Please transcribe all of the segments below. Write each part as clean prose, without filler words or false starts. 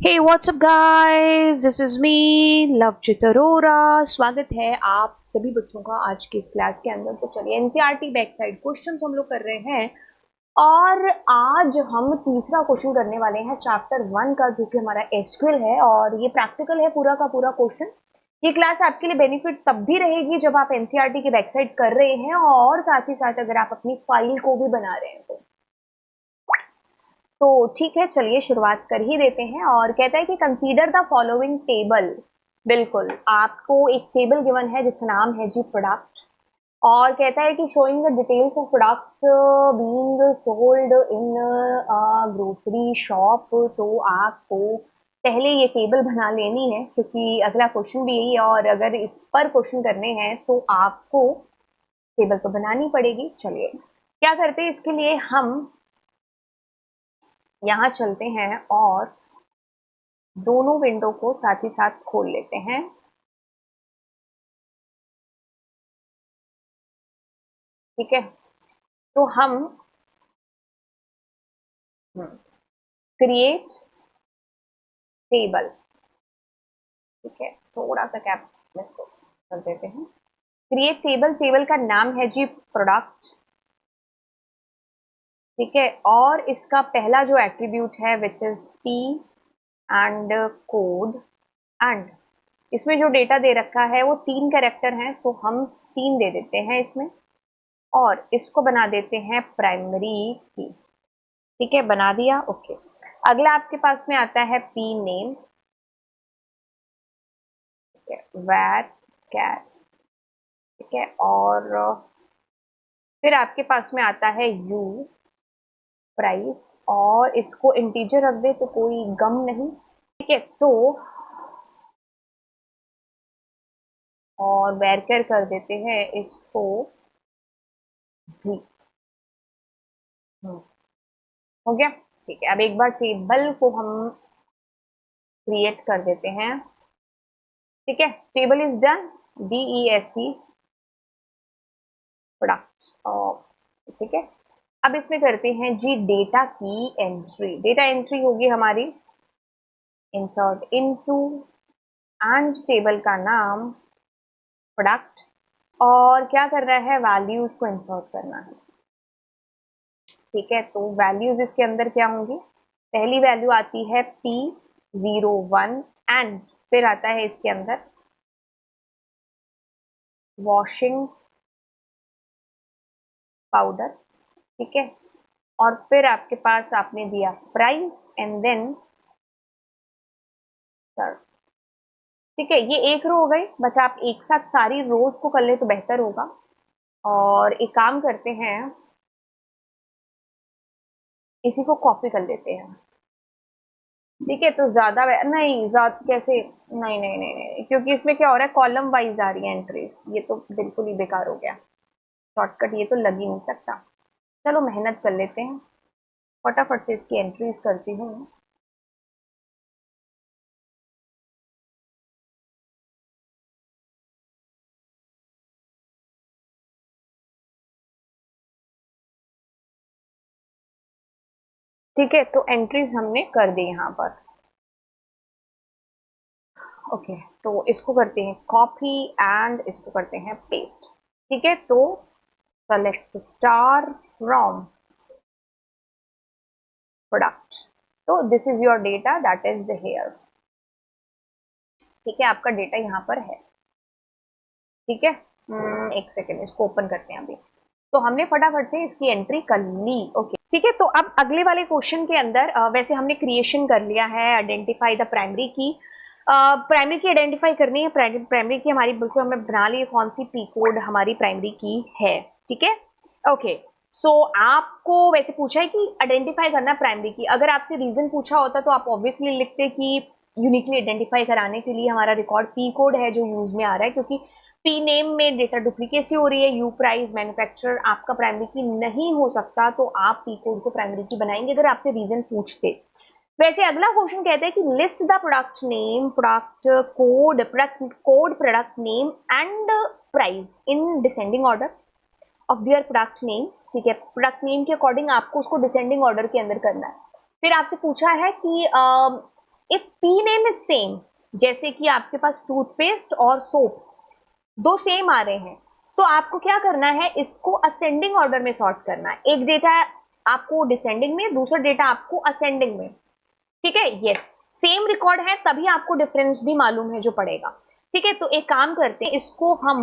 Hey, what's up guys? This is me, लवचित Arora. स्वागत है आप सभी बच्चों का आज की इस क्लास के अंदर। तो चलिए एनसीईआरटी बैक साइड क्वेश्चन हम लोग कर रहे हैं और आज हम तीसरा क्वेश्चन करने वाले हैं चैप्टर 1 का, जो कि हमारा एसक्यूएल है और ये प्रैक्टिकल है पूरा का पूरा क्वेश्चन। ये क्लास आपके लिए बेनिफिट तब भी रहेगी जब आप एनसीईआरटी की बैक साइड कर रहे हैं और साथ ही साथ अगर आप अपनी फाइल को भी बना रहे हैं तो ठीक है, चलिए शुरुआत कर ही देते हैं। और कहता है कि कंसीडर द फॉलोइंग टेबल। बिल्कुल, आपको एक टेबल गिवन है जिसका नाम है जी प्रोडक्ट, और कहता है कि showing the details of product being sold in grocery shop. तो आपको पहले ये टेबल बना लेनी है क्योंकि अगला क्वेश्चन भी यही है और अगर इस पर क्वेश्चन करने हैं तो आपको टेबल तो बनानी पड़ेगी। चलिए क्या करते हैं, इसके लिए हम यहाँ चलते हैं और दोनों विंडो को साथ ही साथ खोल लेते हैं। ठीक है, तो हम क्रिएट टेबल, ठीक है, थोड़ा सा कैप इसको कर देते हैं। क्रिएट टेबल, टेबल का नाम है जी प्रोडक्ट। ठीक है, और इसका पहला जो एट्रीब्यूट है which is P and code, and इसमें जो डेटा दे रखा है वो 3 कैरेक्टर हैं, तो हम 3 दे देते हैं इसमें और इसको बना देते हैं प्राइमरी की। ठीक है, बना दिया। ओके, अगला आपके पास में आता है पी नेम, ठीक है, वैर कैट, ठीक है, और फिर आपके पास में आता है यू प्राइस, और इसको इंटीजर रख दे तो कोई गम नहीं। ठीक है, तो और वैरकर कर देते हैं इसको भी। हो गया। ठीक है, अब एक बार टेबल को हम क्रिएट कर देते हैं। ठीक है, table is done, DESC product. और ठीक है, अब इसमें करते हैं जी डेटा की एंट्री। डेटा एंट्री होगी हमारी इंसर्ट इनटू, एंड टेबल का नाम प्रोडक्ट, और क्या कर रहा है, वैल्यूज को इंसर्ट करना है। ठीक है, तो वैल्यूज इसके अंदर क्या होंगी, पहली वैल्यू आती है P01 एंड फिर आता है इसके अंदर वॉशिंग पाउडर। ठीक है, और फिर आपके पास आपने दिया प्राइस एंड देन सर्व। ठीक है, ये एक रो हो गई, बट आप एक साथ सारी रोज को कर ले तो बेहतर होगा। और एक काम करते हैं, इसी को कॉपी कर लेते हैं। ठीक है, तो ज्यादा नहीं, ज्यादा कैसे, नहीं नहीं नहीं नहीं, क्योंकि इसमें क्या हो रहा है, कॉलम वाइज आ रही है एंट्रीज, ये तो बिल्कुल ही बेकार हो गया। शॉर्टकट ये तो लग ही नहीं सकता। चलो मेहनत कर लेते हैं, फटाफट से इसकी एंट्रीज करती हूँ। ठीक है, तो एंट्रीज हमने कर दी यहाँ पर। ओके, तो इसको करते हैं कॉपी एंड इसको करते हैं पेस्ट। ठीक है, तो सेलेक्ट स्टार फ्रॉम प्रोडक्ट, तो this is your data that is here. ठीक है, आपका डेटा यहाँ पर है। ठीक है, एक सेकेंड, इसको ओपन करते हैं अभी। तो हमने फटाफट से इसकी एंट्री कर ली। ओके, ठीक है, तो अब अगले वाले क्वेश्चन के अंदर वैसे हमने क्रिएशन कर लिया है, आइडेंटिफाई द प्राइमरी की। प्राइमरी की आइडेंटिफाई करनी है, प्राइमरी की हमारी बिल्कुल हमें बना ली, कौन सी पी कोड हमारी प्राइमरी की है। ठीक है, ओके, सो आपको वैसे पूछा है कि आइडेंटिफाई करना प्राइमरी की। अगर आपसे रीजन पूछा होता तो आप ऑब्वियसली लिखते कि यूनिकली आइडेंटिफाई कराने के लिए हमारा रिकॉर्ड पी कोड है जो यूज में आ रहा है, क्योंकि पी नेम में डेटा डुप्लीकेसी हो रही है। यू प्राइस मैन्युफैक्चरर आपका प्राइमरी की नहीं हो सकता, तो आप पी कोड को प्राइमरी की बनाएंगे अगर आपसे रीजन पूछते। वैसे अगला क्वेश्चन कहता है कि list the product name, product name and price in descending order of their product name. ठीक है, प्रोडक्ट नेम के अकॉर्डिंग आपको उसको डिसेंडिंग ऑर्डर के अंदर करना है। फिर आपसे पूछा है कि if P name is same, जैसे कि आपके पास टूथपेस्ट और सोप दो सेम आ रहे हैं, तो आपको क्या करना है, इसको असेंडिंग ऑर्डर में सॉर्ट करना है। एक डेटा आपको डिसेंडिंग में, दूसरा डेटा आपको असेंडिंग में। ठीक है, यस, सेम रिकॉर्ड है तभी आपको डिफरेंस भी मालूम है जो पड़ेगा। ठीक है, तो एक काम करते हैं, इसको हम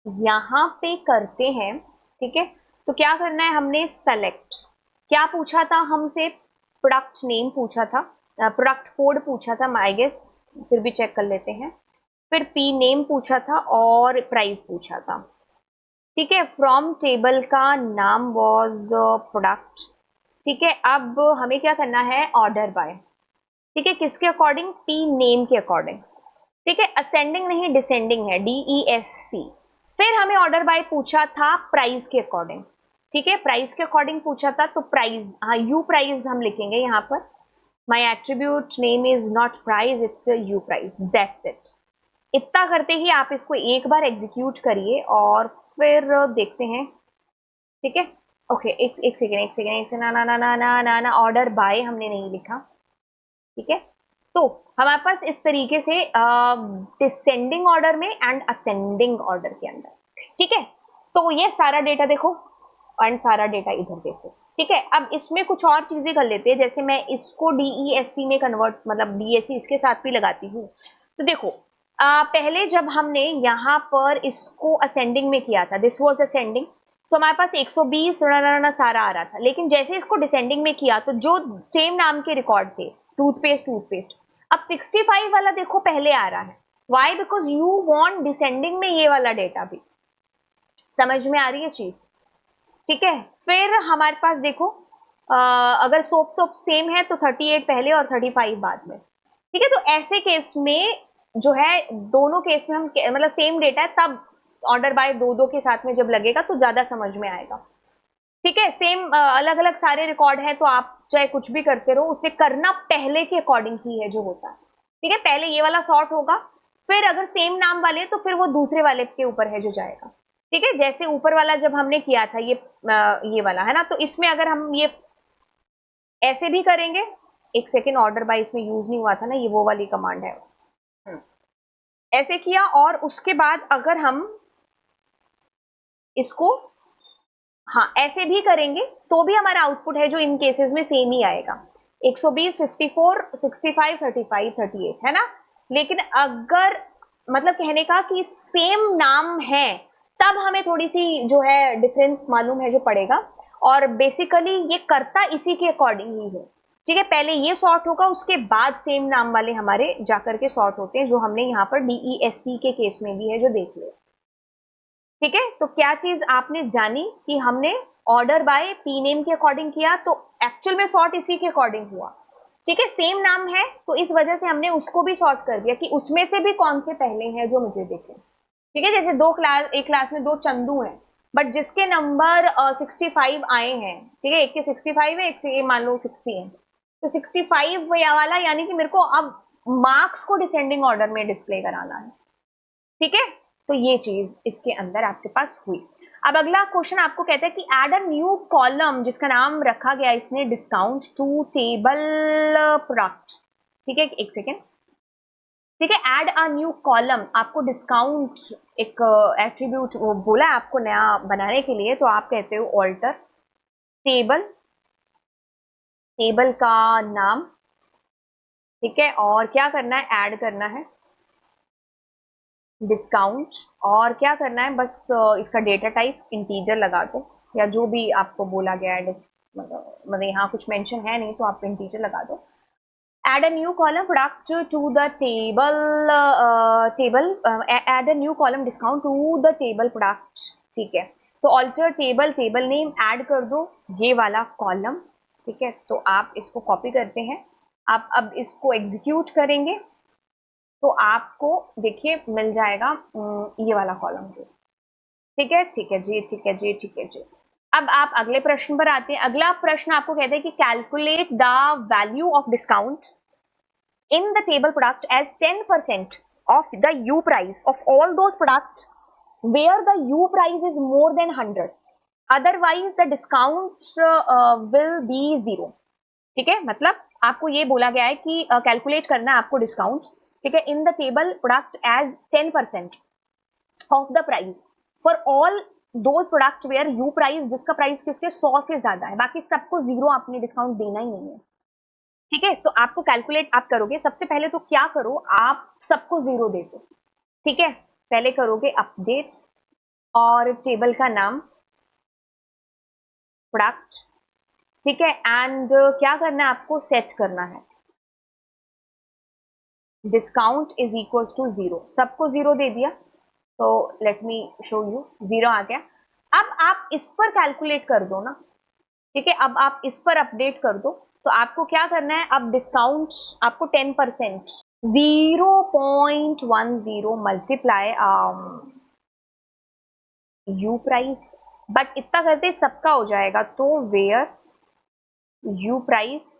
यहां पे करते हैं। ठीक है, तो क्या करना है, हमने सेलेक्ट, क्या पूछा था हमसे, प्रोडक्ट नेम पूछा था, प्रोडक्ट कोड पूछा था आई गेस, फिर भी चेक कर लेते हैं। फिर पी नेम पूछा था और प्राइस पूछा था। ठीक है, फ्रॉम टेबल का नाम वाज प्रोडक्ट। ठीक है, अब हमें क्या करना है, ऑर्डर बाय। ठीक है, किसके अकॉर्डिंग, पी नेम के अकॉर्डिंग। ठीक है, असेंडिंग नहीं डिसेंडिंग है, DESC। फिर हमें ऑर्डर बाय पूछा था प्राइस के अकॉर्डिंग। ठीक है, प्राइस के अकॉर्डिंग पूछा था, तो प्राइस, हाँ यू प्राइस हम लिखेंगे यहाँ पर। My attribute name is not price, it's U price, that's it. इतना करते ही आप इसको एक बार एग्जीक्यूट करिए और फिर देखते हैं। ठीक है, ओके, एक सेकेंड, ना ना ना ना ना ना ना, ऑर्डर बाय हमने नहीं लिखा। ठीक है, तो हमारे पास इस तरीके से डिसेंडिंग ऑर्डर में एंड असेंडिंग ऑर्डर के अंदर। ठीक है, तो ये सारा डेटा देखो एंड सारा डेटा इधर देखो। ठीक है, अब इसमें कुछ और चीजें कर लेते हैं, जैसे मैं इसको DESC में कन्वर्ट, मतलब DSC इसके साथ भी लगाती हूँ। तो देखो, पहले जब हमने यहाँ पर इसको असेंडिंग में किया था, दिस वॉज असेंडिंग, तो हमारे पास 120 सारा आ रहा था। लेकिन जैसे इसको डिसेंडिंग में किया, तो जो सेम नाम के रिकॉर्ड थे, टूथपेस्ट, अब 65 वाला देखो पहले आ रहा है। Why, because you want descending में ये वाला डेटा भी। समझ में आ रही है चीज? ठीक है, फिर हमारे पास देखो, अगर सोप सेम है तो 38 पहले और 35 बाद में। ठीक है, तो ऐसे केस में जो है, दोनों केस में हम मतलब सेम डेटा है, तब ऑर्डर बाय दो दो के साथ में जब लगेगा तो ज्यादा समझ में आएगा। ठीक है, सेम अलग अलग सारे रिकॉर्ड है, तो आप चाहे कुछ भी करते रहो, उसे करना पहले के अकॉर्डिंग ही है जो होता है। ठीक है, पहले ये वाला सॉर्ट होगा, फिर अगर सेम नाम वाले तो फिर वो दूसरे वाले के ऊपर है जो जाएगा। ठीक है, जैसे ऊपर वाला जब हमने किया था, ये वाला है ना, तो इसमें अगर हम ये ऐसे भी करेंगे, एक सेकेंड, ऑर्डर बाय इसमें यूज नहीं हुआ था ना, ये वो वाली कमांड है। ऐसे किया, और उसके बाद अगर हम इसको, हाँ ऐसे भी करेंगे, तो भी हमारा आउटपुट है जो इन केसेस में सेम ही आएगा, 120, 54, 65, 35, 38, है ना। लेकिन अगर, मतलब कहने का कि सेम नाम है, तब हमें थोड़ी सी जो है डिफरेंस मालूम है जो पड़ेगा, और बेसिकली ये करता इसी के अकॉर्डिंग ही है। ठीक है, पहले ये सॉर्ट होगा, उसके बाद सेम नाम वाले हमारे जाकर के सॉर्ट होते हैं, जो हमने यहाँ पर DESC के केस में भी है जो देख लिया। ठीक है, तो क्या चीज आपने जानी कि हमने ऑर्डर बाय पी नेम के अकॉर्डिंग किया, तो एक्चुअल में सॉर्ट इसी के अकॉर्डिंग हुआ। ठीक है, सेम नाम है तो इस वजह से हमने उसको भी सॉर्ट कर दिया कि उसमें से भी कौन से पहले हैं जो मुझे दिखे। ठीक है, जैसे एक क्लास में दो चंदू हैं, बट जिसके नंबर 65 आए हैं, ठीक है, एक के 65 है, एक से मान लो 60 है, तो 65 वाला यानी कि मेरे को अब मार्क्स को डिसेंडिंग ऑर्डर में डिस्प्ले कराना है। ठीक है, तो ये चीज इसके अंदर आपके पास हुई। अब अगला क्वेश्चन आपको कहता है कि एड अ न्यू कॉलम, जिसका नाम रखा गया इसने डिस्काउंट टू टेबल प्रोडक्ट। ठीक है, एक सेकेंड। ठीक है, एड अ न्यू कॉलम, आपको डिस्काउंट एक एट्रीब्यूट वो बोला है आपको नया बनाने के लिए, तो आप कहते हो ऑल्टर टेबल, टेबल का नाम। ठीक है, और क्या करना है, ऐड करना है डिस्काउंट, और क्या करना है, बस इसका डेटा टाइप इंटीजर लगा दो, या जो भी आपको बोला गया है, मतलब यहाँ कुछ मेंशन है नहीं तो आप इंटीजर लगा दो। add a new column product to the add a new column discount to the table product। ठीक है, तो alter टेबल नेम ऐड कर दो ये वाला कॉलम। ठीक है, तो आप इसको कॉपी करते हैं, आप अब इसको एग्जीक्यूट करेंगे, तो आपको देखिए मिल जाएगा ये वाला कॉलम। ठीक है, ठीक है जी, ठीक है जी, ठीक है जी। अब आप अगले प्रश्न पर आते हैं। अगला प्रश्न आपको कहते हैं कि calculate the value of discount in the table product as 10% of the U price of all those products where the U price is more than 100, otherwise the discount will be 0। ठीक है, मतलब आपको ये बोला गया है कि कैलकुलेट करना है आपको डिस्काउंट, ठीक है, in the table product as 10% off the price for all those product where you price, जिसका प्राइस किसके 100 से ज्यादा है, बाकी सबको जीरो आपने डिस्काउंट देना ही नहीं है। ठीक है, तो आपको कैलकुलेट आप करोगे, सबसे पहले तो क्या करो, आप सबको जीरो दे दो। ठीक है, पहले करोगे अपडेट और टेबल का नाम प्रोडक्ट, ठीक है, एंड क्या करना है आपको, सेट करना है discount is equal to zero, सबको जीरो दे दिया, तो let me show you, zero आ गया। अब आप इस पर कैलकुलेट कर दो ना, ठीक है, अब आप इस पर अपडेट कर दो, तो आपको क्या करना है, अब डिस्काउंट आपको 10%, 0.10 मल्टीप्लाई यू प्राइस, बट इतना करते सबका हो जाएगा, तो where you price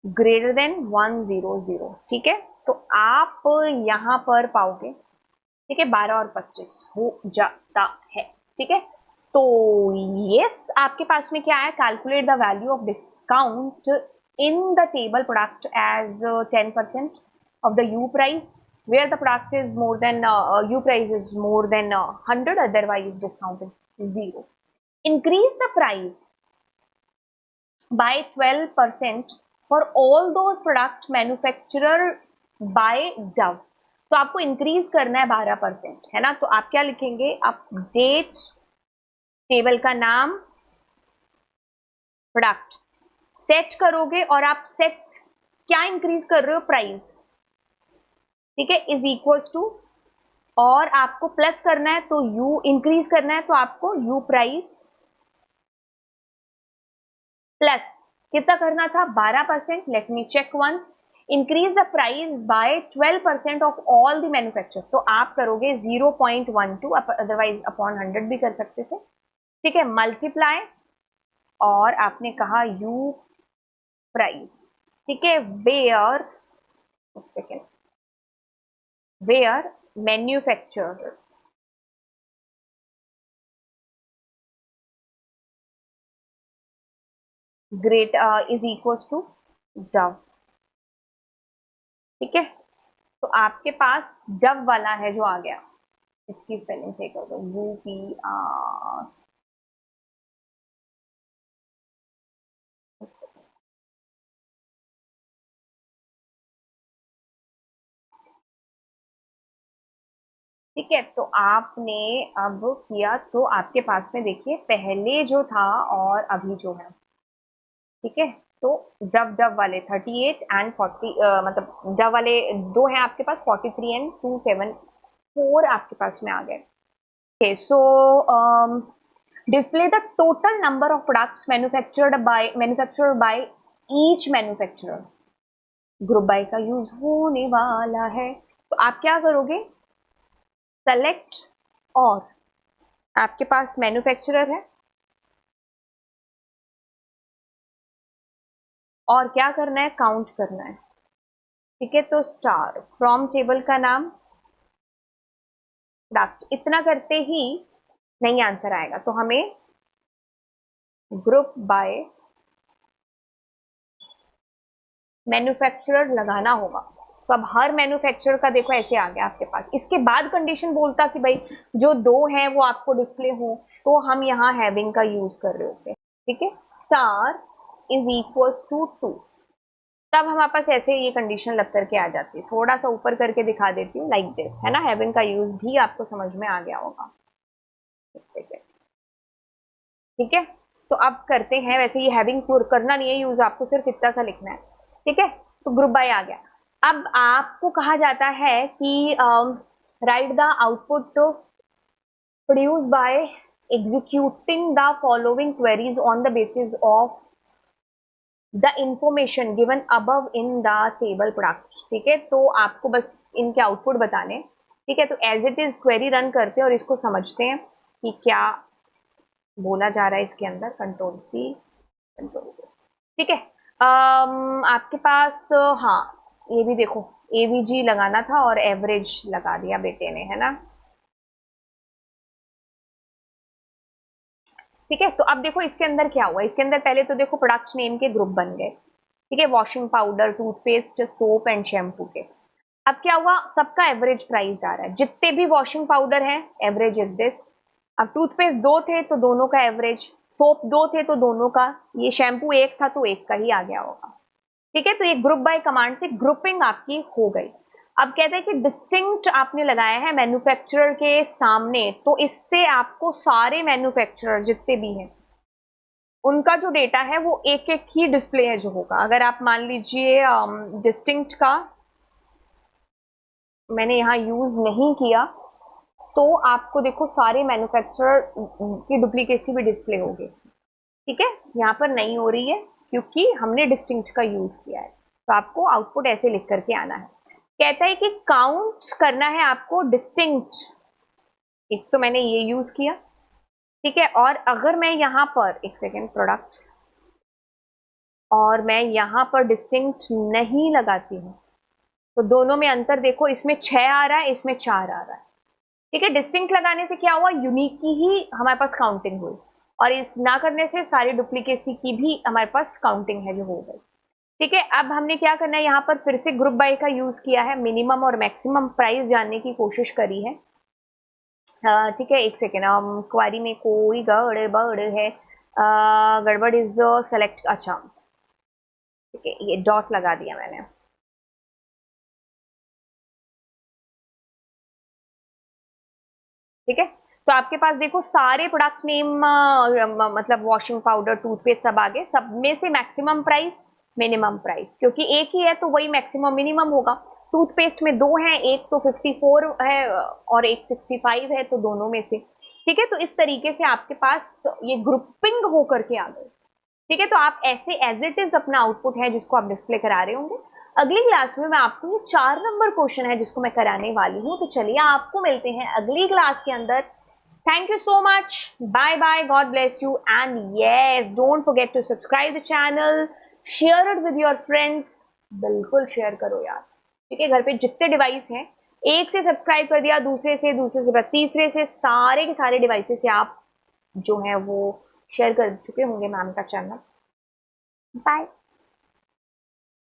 greater than 100, ठीक है, तो आप यहां पर पाओगे, ठीक है, 12 और 25 हो जाता है। ठीक है, तो यस आपके पास में क्या है, calculate the value of discount in the table product as 10% of the U price where the product is more than U price is more than 100, otherwise discount is 0. Increase the price by 12% for all those product manufacturer by Dove. तो आपको increase करना है 12%, है ना, तो आप क्या लिखेंगे, अपडेट टेबल का नाम प्रोडक्ट, सेट करोगे और आप सेट क्या इंक्रीज कर रहे हो, प्राइस, ठीक है, इज इक्वल टू, और आपको प्लस करना है तो यू इंक्रीज करना है, तो आपको यू प्राइस प्लस कितना करना था, 12%, let me check once, increase the price by 12% of all the manufacture, तो आप करोगे 0.12, अदरवाइज अपॉन 100 भी कर सकते थे, ठीक है, मल्टीप्लाई और आपने कहा यू प्राइस, ठीक है, where, second, where manufacture great is equal to Dove, ठीक है, तो आपके पास डव वाला है जो आ गया, इसकी स्पेलिंग सही कर दो, UPR, ठीक है, तो आपने अब किया, तो आपके पास में देखिए पहले जो था और अभी जो है, ठीक है, तो डब डब वाले 38 एंड 40, मतलब डब वाले दो हैं आपके पास, 43 एंड 274 आपके पास में आ गए। Okay, so display the total number of products manufactured by each manufacturer, group by का यूज होने वाला है, तो आप क्या करोगे, सेलेक्ट, और आपके पास मैन्युफैक्चरर है, और क्या करना है, काउंट करना है, ठीक है, तो स्टार फ्रॉम टेबल का नाम प्रोडक्ट, इतना करते ही नहीं आंसर आएगा, तो हमें ग्रुप बाय मैन्युफैक्चरर लगाना होगा, तो अब हर मैन्युफैक्चरर का देखो ऐसे आ गया आपके पास, इसके बाद कंडीशन बोलता कि भाई जो दो हैं वो आपको डिस्प्ले हो, तो हम यहाँ हैविंग का यूज कर रहे होते हैं, ठीक है, स्टार इज इक्वल टू 2, तब हमारे पास ऐसे ये कंडीशन लग करके आ जाती है, थोड़ा सा ऊपर करके दिखा देती हूँ लाइक दिस, है ना, हैविंग का यूज भी आपको समझ में आ गया होगा, ठीक है, तो अब करते हैं, वैसे ये हैविंग करना नहीं है यूज, आपको सिर्फ इतना सा लिखना है, ठीक है, तो ग्रुप बाय आ गया, अब आपको कहा जाता है कि right the output produce by executing the following queries on the basis of the information given above in the table product, ठीक है, तो आपको बस इनके आउटपुट बताने, ठीक है, तो as it is query run करते हैं और इसको समझते हैं कि क्या बोला जा रहा है इसके अंदर, कंट्रोल C, कंट्रोल V, ठीक है, आपके पास हाँ, ये भी देखो AVG लगाना था और एवरेज लगा दिया बेटे ने, है ना, ठीक है, तो अब देखो इसके अंदर क्या हुआ, इसके अंदर पहले तो देखो प्रोडक्ट नेम के ग्रुप बन गए, ठीक है, washing powder, toothpaste, soap and shampoo के। अब क्या हुआ, सबका एवरेज प्राइस आ रहा है, जितने भी वॉशिंग पाउडर है एवरेज इज दिस, अब टूथपेस्ट 2 थे तो दोनों का एवरेज, सोप 2 थे तो दोनों का, ये शैम्पू 1 था तो 1 का ही आ गया होगा। ठीक है, तो ये ग्रुप बाय कमांड से ग्रुपिंग आपकी हो गई। अब कहते हैं कि डिस्टिंक्ट आपने लगाया है मैन्युफैक्चरर के सामने, तो इससे आपको सारे मैन्युफैक्चरर जितने भी हैं उनका जो डेटा है वो एक एक ही डिस्प्ले है जो होगा। अगर आप मान लीजिए डिस्टिंक्ट का मैंने यहाँ यूज नहीं किया तो आपको देखो सारे मैन्युफैक्चरर की डुप्लीकेसी भी डिस्प्ले होगी। ठीक है, यहाँ पर नहीं हो रही है क्योंकि हमने डिस्टिंक्ट का यूज किया है, तो आपको आउटपुट ऐसे लिख करके आना है। कहता है कि काउंट करना है आपको डिस्टिंक्ट, एक तो मैंने ये यूज किया, ठीक है, और अगर मैं यहाँ पर एक सेकेंड प्रोडक्ट और मैं यहाँ पर डिस्टिंक्ट नहीं लगाती हूँ तो दोनों में अंतर देखो, इसमें 6 आ रहा है, इसमें 4 आ रहा है। ठीक है, डिस्टिंक्ट लगाने से क्या हुआ, यूनिक की ही हमारे पास काउंटिंग हुई, और इस ना करने से सारी डुप्लीकेसी की भी हमारे पास काउंटिंग है जो हो गई। ठीक है, अब हमने क्या करना है, यहाँ पर फिर से ग्रुप बाय का यूज किया है, मिनिमम और मैक्सिमम प्राइस जानने की कोशिश करी है। ठीक है, एक सेकेंड, क्वारी में कोई गड़बड़ है, गड़बड़ इज सेलेक्ट, अच्छा ठीक है, ये डॉट लगा दिया मैंने। ठीक है, तो आपके पास देखो सारे प्रोडक्ट नेम मतलब वॉशिंग पाउडर, टूथपेस्ट सब आ गए, सब में से मैक्सिमम प्राइस, मिनिमम प्राइस, क्योंकि एक ही है तो वही मैक्सिमम मिनिमम होगा। टूथपेस्ट में 2 हैं, एक तो 54 है और एक 65 है, तो दोनों में से। ठीक है, तो इस तरीके से आपके पास ये ग्रुपिंग होकर के आ गए। ठीक है, तो आप ऐसे एज इट इज अपना आउटपुट है जिसको आप डिस्प्ले करा रहे होंगे। अगली क्लास में मैं आपको ये 4 नंबर क्वेश्चन है जिसको मैं कराने वाली हूँ, तो चलिए आपको मिलते हैं अगली क्लास के अंदर। Thank you so much, bye bye, god bless you, and yes don't forget to subscribe the channel, share it with your friends, बिल्कुल शेयर करो यार। ठीक है, घर पे जितने डिवाइस हैं, एक से सब्सक्राइब कर दिया, दूसरे से तीसरे से, सारे के सारे डिवाइसेस से आप जो है वो शेयर कर चुके होंगे मैम का चैनल। बाय।